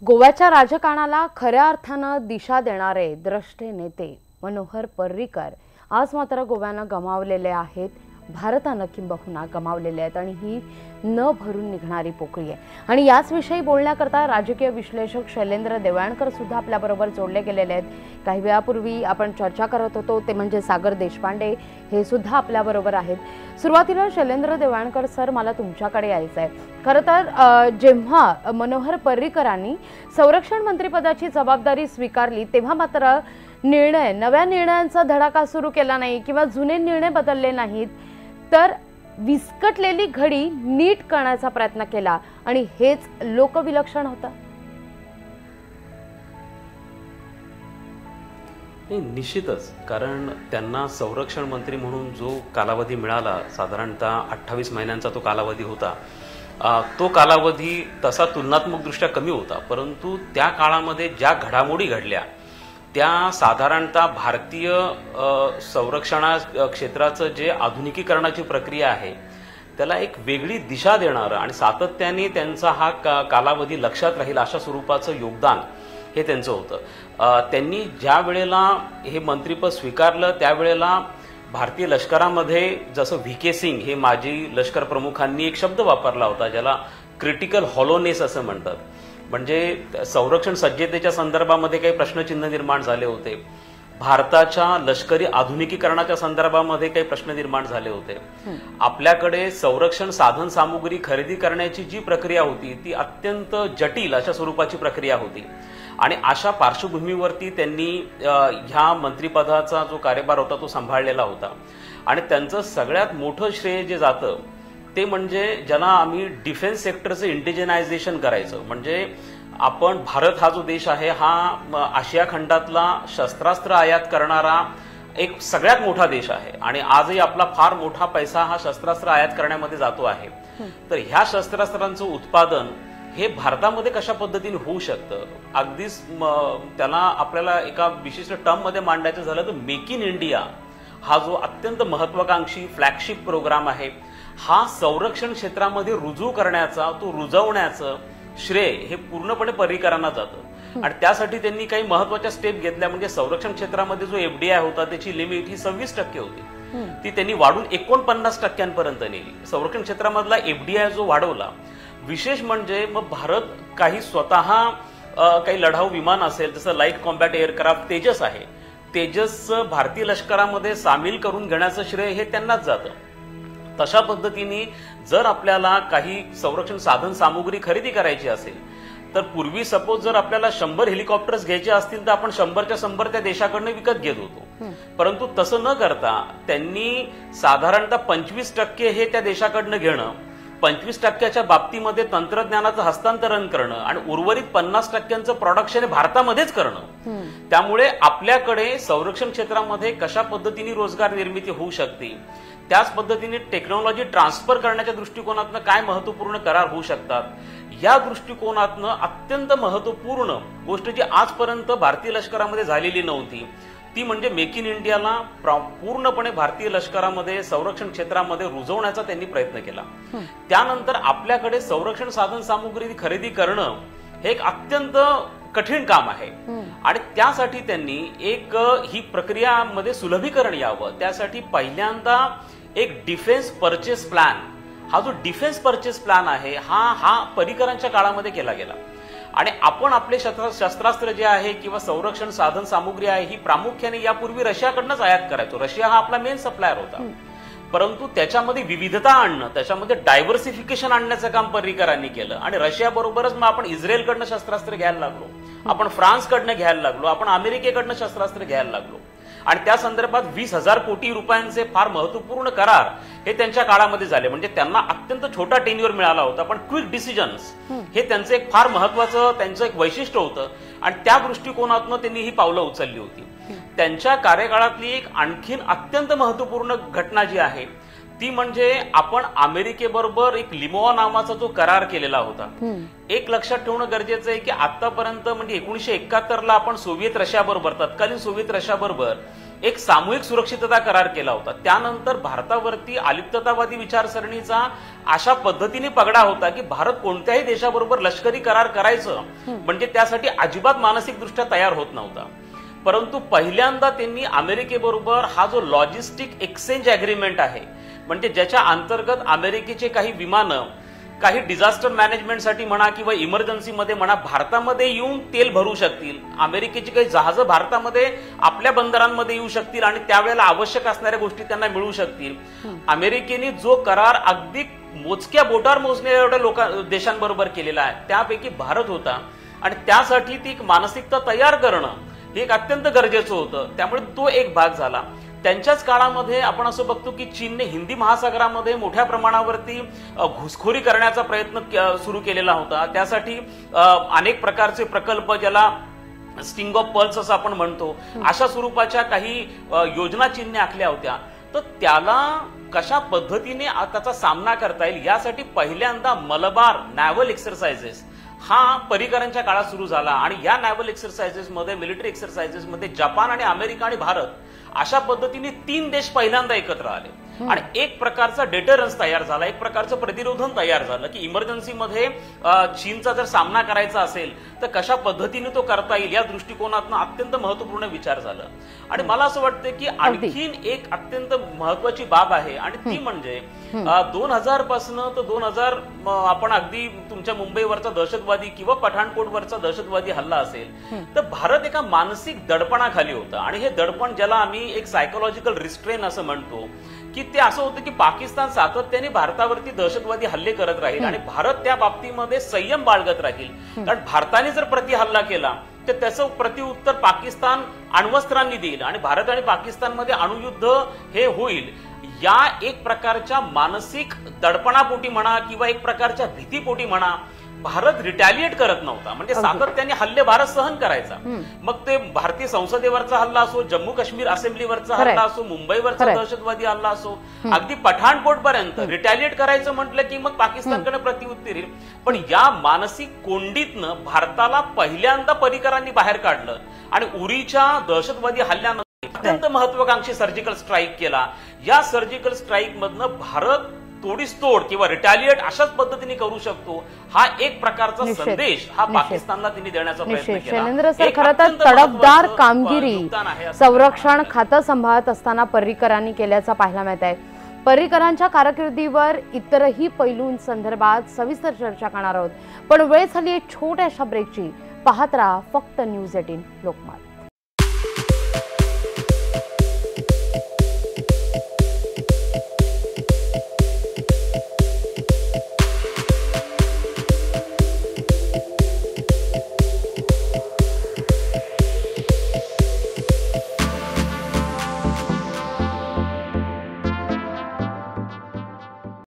गोव्याच्या राजकारणाला खऱ्या अर्थानं दिशा देणारे द्रष्टे नेते मनोहर पर्रीकर आज मात्र गोव्यानं गमावलेले आहेत, भारतानं किंबहुना गमावलेले आहेत आणि ही न भरून निघणारी पोकळी आहे। आणि याच विषयी बोलण्याकरता राजकीय विश्लेषक शैलेंद्र देवळणकर सुद्धा आपल्याबरोबर जोडले गेलेले आहेत। काही वेळापूर्वी आपण चर्चा करत होतो ते म्हणजे सागर देशपांडे हे सुद्धा आपल्याबरोबर आहेत। सुरुवातीला शैलेंद्र देवळणकर सर, मला तुमच्याकडे यायचं आहे। खरं तर जेव्हा मनोहर पर्रीकरांनी संरक्षण मंत्रिपदाची जबाबदारी स्वीकारली तेव्हा मात्र नव्या निर्णयांचा धडाका सुरू केला नाही किंवा जुने निर्णय बदलले नाहीत, तर विस्कटलेली घडी नीट करण्याचा प्रयत्न केला आणि हेच लोकविलक्षण होतं। निश्चितच, कारण त्यांना संरक्षण मंत्री म्हणून जो कालावधी मिळाला, साधारणतः 28 महिन्यांचा तो कालावधी होता, तो कालावधी तसा तुलनात्मकदृष्ट्या कमी होता, परंतु त्या काळामध्ये ज्या घडामोडी घडल्या त्या साधारणतः भारतीय संरक्षण क्षेत्राचं जे आधुनिकीकरणाची प्रक्रिया आहे त्याला एक वेगळी दिशा देणारं आणि सातत्याने त्यांचा हा कालावधी लक्षात राहील अशा स्वरूपाचं योगदान हे त्यांचं होतं। त्यांनी ज्या वेळेला हे मंत्रिपद स्वीकारलं त्यावेळेला भारतीय लष्करामध्ये जसं व्ही.के. सिंग हे माजी लष्कर प्रमुखांनी एक शब्द वापरला होता ज्याला क्रिटिकल हॉलोनेस असं म्हणतात, म्हणजे संरक्षण सज्जतेच्या संदर्भामध्ये काही प्रश्नचिन्ह निर्माण झाले होते, भारताच्या लष्करी आधुनिकीकरणाच्या संदर्भामध्ये काही प्रश्न निर्माण झाले होते, आपल्याकडे संरक्षण साधन सामुग्री खरेदी करण्याची जी प्रक्रिया होती ती अत्यंत जटिल अशा स्वरूपाची प्रक्रिया होती आणि अशा पार्श्वभूमीवरती त्यांनी ह्या मंत्रिपदाचा जो कार्यभार होता तो सांभाळलेला होता। आणि त्यांचं सगळ्यात मोठं श्रेय जे जातं ते म्हणजे ज्यांना आम्ही डिफेन्स सेक्टरचं इंडिजिनायझेशन करायचं, म्हणजे आपण भारत हा जो देश आहे हा आशिया खंडातला शस्त्रास्त्र आयात करणारा एक सगळ्यात मोठा देश आहे आणि आजही आपला फार मोठा पैसा हा शस्त्रास्त्र आयात करण्यामध्ये जातो आहे। तर ह्या शस्त्रास्त्रांचं उत्पादन हे भारतामध्ये कशा पद्धतीने होऊ शकतं, अगदीच त्याला आपल्याला एका विशिष्ट टर्म मध्ये मांडायचं झालं तर मेक इन इंडिया हा जो अत्यंत महत्वाकांक्षी फ्लॅगशिप प्रोग्राम आहे हा संरक्षण क्षेत्रामध्ये रुजू करण्याचा, तो रुजवण्याचं श्रेय हे पूर्णपणे पर्रीकरांना जातं आणि त्यासाठी त्यांनी काही महत्वाच्या स्टेप घेतल्या। म्हणजे संरक्षण क्षेत्रामध्ये जो एफडीआय होता त्याची लिमिट ही 26% होती, ती त्यांनी वाढून 49% नेली। संरक्षण क्षेत्रामधला एफडीआय जो वाढवला, विशेष म्हणजे मग भारत काही स्वतः काही लढाऊ विमान असेल जसं लाईट कॉम्बॅट एअरक्राफ्ट तेजस आहे, तेजस भारतीय लष्करामध्ये सामील करून घेण्याचं श्रेय हे त्यांनाच जातं। तशा पद्धतीने जर आपल्याला काही संरक्षण साधन सामुग्री खरेदी करायची असेल तर पूर्वी सपोज जर आपल्याला 100 हेलिकॉप्टर्स घ्यायचे असतील तर आपण 100च्या 100 त्या देशाकडनं विकत घेत होतो, परंतु तसं न करता त्यांनी साधारणतः 25% हे त्या देशाकडनं घेणं, 25%च्या बाबतीमध्ये तंत्रज्ञानाचं हस्तांतरण करणं आणि उर्वरित 50%चं प्रोडक्शन भारतामध्येच करणं। त्यामुळे आपल्याकडे संरक्षण क्षेत्रामध्ये कशा पद्धतीने रोजगार निर्मिती होऊ शकते, त्याच पद्धतीने टेक्नॉलॉजी ट्रान्सफर करण्याच्या दृष्टिकोनातनं काय महत्वपूर्ण करार होऊ शकतात, या दृष्टिकोनातनं अत्यंत महत्वपूर्ण गोष्ट जी आजपर्यंत भारतीय लष्करामध्ये झालेली नव्हती ती म्हणजे मेक इन इंडियाला पूर्णपणे भारतीय लष्करामध्ये संरक्षण क्षेत्रामध्ये रुजवण्याचा त्यांनी प्रयत्न केला। त्यानंतर आपल्याकडे संरक्षण साधन सामुग्री खरेदी करणं हे एक अत्यंत कठीण काम आहे आणि त्यासाठी त्यांनी एक ही प्रक्रियामध्ये सुलभीकरण यावं, त्यासाठी पहिल्यांदा एक डिफेन्स परचेस प्लॅन, हा जो डिफेन्स परचेस प्लॅन आहे हा पर्रीकरांच्या काळामध्ये केला गेला आणि आपण आपले शस्त्रास्त्र जे आहे किंवा संरक्षण साधन सामुग्री आहे ही प्रामुख्याने यापूर्वी रशियाकडनंच आयात करायचो। रशिया हा आपला मेन सप्लायर होता, परंतु त्याच्यामध्ये विविधता आणणं, त्याच्यामध्ये डायव्हर्सिफिकेशन आणण्याचं काम पर्रीकरांनी केलं आणि रशियाबरोबरच मग आपण इस्रायलकडनं शस्त्रास्त्र घ्यायला लागलो, आपण फ्रान्सकडनं घ्यायला लागलो, आपण अमेरिकेकडनं शस्त्रास्त्र घ्यायला लागलो आणि त्या संदर्भात 20,000 कोटी रुपयांचे फार महत्वपूर्ण करार हे त्यांच्या काळामध्ये झाले। म्हणजे त्यांना अत्यंत छोटा टेन्युअर मिळाला होता पण क्विक डिसिजन्स हे त्यांचं एक फार महत्वाचं त्यांचं एक वैशिष्ट्य होतं आणि त्या दृष्टिकोनातून त्यांनी ही पावलं उचलली होती। त्यांच्या कार्यकाळातली एक आणखीन अत्यंत महत्वपूर्ण घटना जी आहे ती म्हणजे आपण अमेरिकेबरोबर एक लिमोआ नावाचा जो करार केलेला होता। एक लक्षात ठेवणं गरजेचं आहे की आतापर्यंत म्हणजे 1971ला आपण सोव्हिएत रशियाबरोबर, तत्कालीन सोव्हिएत रशियाबरोबर एक सामूहिक सुरक्षितता करार केला होता. त्यानंतर भारतावरती अलिप्ततावादी विचारसरणीचा अशा पद्धतीने पगडा होता की भारत कोणत्याही देशाबरोबर लष्करी करार करायचं म्हणजे त्यासाठी अजिबात मानसिकदृष्ट्या तयार होत नव्हता. परंतु पहिल्यांदा त्यांनी अमेरिकेबरोबर हा जो लॉजिस्टिक एक्सचेंज अग्रीमेंट आहे, म्हणजे ज्याच्या अंतर्गत अमेरिकेचे काही विमानं काही डिझास्टर मॅनेजमेंटसाठी म्हणा किंवा इमर्जन्सीमध्ये म्हणा भारतामध्ये येऊन तेल भरू शकतील, अमेरिकेची काही जहाजं भारतामध्ये आपल्या बंदरांमध्ये येऊ शकतील आणि त्यावेळेला आवश्यक असणाऱ्या गोष्टी त्यांना मिळू शकतील. अमेरिकेने जो करार अगदी मोजक्या बोटावर मोजण्याच्या एवढ्या देशांबरोबर केलेला आहे त्यापैकी भारत होता आणि त्यासाठी ती एक मानसिकता तयार करणं हे एक अत्यंत गरजेचं होतं. त्यामुळे तो एक भाग झाला. त्यांच्याच काळामध्ये आपण असं बघतो की चीनने हिंदी महासागरामध्ये मोठ्या प्रमाणावरती घुसखोरी करण्याचा प्रयत्न सुरू केलेला होता. त्यासाठी अनेक प्रकारचे प्रकल्प, ज्याला स्टिंग ऑफ पर्ल्स असं आपण म्हणतो, अशा स्वरूपाच्या काही योजना चीनने आखल्या होत्या. तर त्याला कशा पद्धतीने त्याचा सामना करता येईल यासाठी पहिल्यांदा मलबार नॅव्हल एक्सरसाइजेस हा पर्रिकरांच्या काळात सुरू झाला आणि या नॅव्हल एक्सरसाइजेस मध्ये, मिलिटरी एक्सरसाइजेस मध्ये जपान आणि अमेरिका आणि भारत अशा पद्धतीने 3 देश पहिल्यांदा एकत्र आले आणि एक प्रकारचा डेटरन्स तयार झाला, एक प्रकारचं प्रतिरोधन तयार झालं की इमर्जन्सीमध्ये चीनचा जर सामना करायचा असेल तर कशा पद्धतीने तो करता येईल या दृष्टिकोनातून अत्यंत महत्वपूर्ण विचार झाला. आणि मला असं वाटतं की आणखीन एक अत्यंत महत्वाची बाब आहे आणि ती म्हणजे 2000 पासून तर 2000 आपण अगदी तुमच्या मुंबईवरचा दहशतवादी किंवा पठाणकोटवरचा दहशतवादी हल्ला असेल तर भारत एका मानसिक दडपणाखाली होता आणि हे दडपण ज्याला आम्ही एक सायकोलॉजिकल रिस्ट्रेन असं म्हणतो की ते असं होतं की पाकिस्तान सातत्याने भारतावरती दहशतवादी हल्ले करत राहील आणि भारत त्या बाबतीमध्ये संयम बाळगत राहील. कारण भारताने जर प्रतिहल्ला केला तर त्याचं प्रतिउत्तर पाकिस्तान अण्वस्त्रांनी देईल आणि भारत आणि पाकिस्तानमध्ये अणुयुद्ध हे होईल. या एक प्रकारच्या मानसिक दडपणापोटी म्हणा किंवा एक प्रकारच्या भीतीपोटी म्हणा भारत रिटॅलिएट करत नव्हता. म्हणजे सातत्याने हल्ले भारत सहन करायचा. मग ते भारतीय संसदेवरचा हल्ला असो, जम्मू काश्मीर असेंब्लीवरचा हल्ला असो, मुंबईवरचा दहशतवादी हल्ला असो, अगदी पठाणकोट पर्यंत रिटॅलिएट करायचं म्हटलं की मग पाकिस्तानकडे प्रतिउत्तर येईल. पण या मानसिक कोंडीतनं भारताला पहिल्यांदा पर्रिकरांनी बाहेर काढलं आणि उरीच्या दहशतवादी हल्ल्यानंतर अत्यंत महत्वाकांक्षी सर्जिकल स्ट्राईक केला. या सर्जिकल स्ट्राईक मधनं भारत तोडीस तोड किंवा रिटॅलिएट अशाच पद्धतीने करू शकतो हा एक प्रकारचा संदेश हा पाकिस्तानला त्यांनी देण्याचा प्रयत्न केला. शैलेंद्र सर, खरं तर तडफदार कामगिरी संरक्षण खातं सांभाळत असताना पर्रिकरांनी केल्याचा पाहायला मिळत आहे. पर्रिकरांच्या कारकिर्दीवर इतरही पैलूंसंदर्भात सविस्तर चर्चा करणार आहोत, पण वेळ झाली छोट्याशा ब्रेकची. पाहत राहा फक्त न्यूज 18 लोकमत.